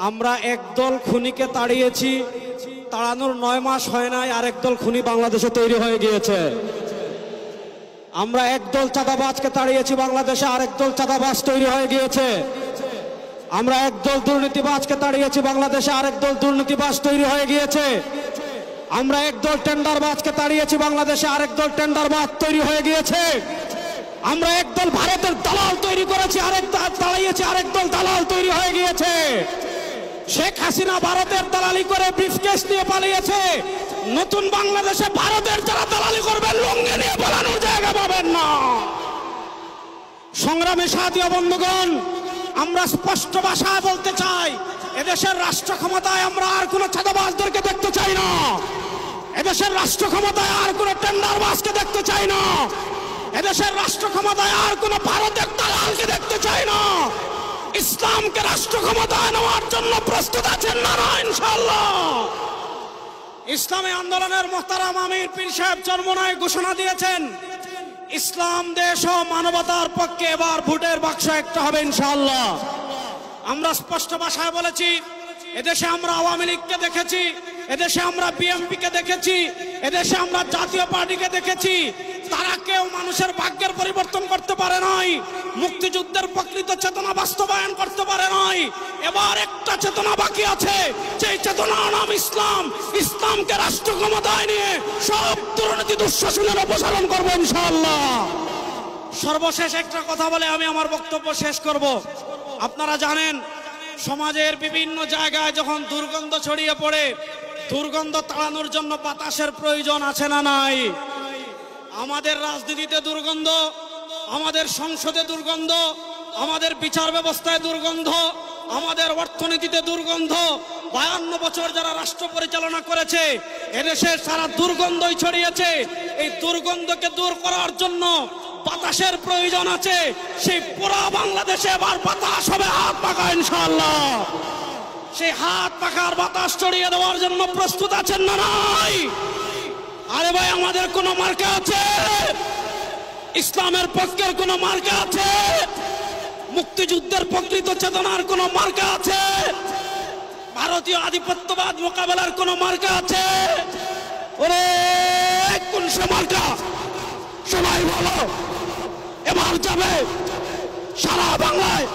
আমরা একদল খুনিকে তাড়িয়েছি, তাড়ানোর 9 মাস হয় নাই আর একদল খুনি বাংলাদেশে তৈরি হয়ে গিয়েছে। আমরা একদল চাঁদাবাজকে তাড়িয়েছি, বাংলাদেশে আরেকদল চাঁদাবাজ তৈরি হয়ে গিয়েছে। আমরা একদল দুর্নীতিবাজকে তাড়িয়েছি, বাংলাদেশে আরেকদল দুর্নীতিবাজ তৈরি হয়ে গিয়েছে। আমরা একদল টেন্ডারবাজকে তাড়িয়েছি, বাংলাদেশে আরেকদল টেন্ডারবাজ তৈরি হয়ে গিয়েছে। আমরা একদল ভারতের দালাল তৈরি করেছি, আরেকদল তাড়িয়েছি, আরেকদল দালাল তৈরি হয়ে গিয়েছে। শেখ হাসিনা ভারতের দালালি করে ব্রিফকেস নিয়ে পালিয়েছে। নতুন বাংলাদেশে ভারতের যারা দালালি করবেন লুঙ্গি নিয়ে পালানোর জায়গা পাবেন না। সংগ্রামী সাথী ও বন্ধুগণ, আমরা স্পষ্ট ভাষায় বলতে চাই, এদেশের রাষ্ট্র ক্ষমতায় আমরা আর কোন চাঁদাবাজদেরকে দেখতে চাই না। এদেশের রাষ্ট্র ক্ষমতায় আর কোন টেন্ডারবাজকে দেখতে চাই না। এদেশের রাষ্ট্র ক্ষমতায় আর কোন ভারতের দালালকে দেখতে চাই না। ইসলামকে রাষ্ট্র ক্ষমতায় নেওয়ার জন্য প্রস্তুত আছেন না? ইনশাআল্লাহ। ইসলামী আন্দোলনের মোহতারাম আমির পীর সাহেব চরমোনাই ঘোষণা দিয়েছেন, ইসলাম দেশ ও মানবতার পক্ষে এবার ভোটের বাক্স একটা হবে ইনশাআল্লাহ। আমরা স্পষ্ট ভাষায় বলেছি, এদেশে আমরা আওয়ামী লীগকে দেখেছি, এদেশে আমরা বিএনপিকে দেখেছি, এদেশে আমরা জাতীয় পার্টিকে দেখেছি। তারা কেউ মানুষের ভাগ্যের পরিবর্তন করতে পারে নাই, মুক্তিযুদ্ধের প্রকৃত চেতনা বাস্তবায়ন করতে পারে নাই। এবার একটা চেতনা বাকি আছে, সেই চেতনার নাম ইসলাম। ইসলামকে রাষ্ট্র ক্ষমতায় নিয়ে সব দুর্নীতি দুঃশাসনের অপসারণ করবো ইনশাআল্লাহ। সর্বশেষ একটা কথা বলে আমি আমার বক্তব্য শেষ করব। আপনারা জানেন, সমাজের বিভিন্ন জায়গায় যখন দুর্গন্ধ ছড়িয়ে পড়ে, দুর্গন্ধ তাড়ানোর জন্য বাতাসের প্রয়োজন আছে না নাই? আমাদের রাজনীতিতে দুর্গন্ধ, আমাদের সংসদে দুর্গন্ধ, আমাদের বিচার ব্যবস্থায় দুর্গন্ধ, আমাদের অর্থনীতিতে দুর্গন্ধ। 52 বছর যারা রাষ্ট্র পরিচালনা করেছে, এদেশে সারা দুর্গন্ধই ছড়িয়েছে। এই দুর্গন্ধকে দূর করার জন্য বাতাসের প্রয়োজন আছে। সেই পুরা বাংলাদেশে এবার বাতাস হবে হাত পাখা ইনশাআল্লাহ। সেই হাত পাখার বাতাস ছড়িয়ে দেওয়ার জন্য প্রস্তুত আছেন না নাই? আরে ভাই, আমাদের কোন মার্কা আছে? ইসলামের পক্ষের কোন মার্কা আছে? মুক্তিযুদ্ধের প্রকৃত চেতনার কোন মার্কা আছে? ভারতীয় আধিপত্যবাদ মোকাবেলার কোন মার্কা আছে? ওরে কোন সে মার্কা? সবাই বলো, এবার যাবে সারা বাংলায়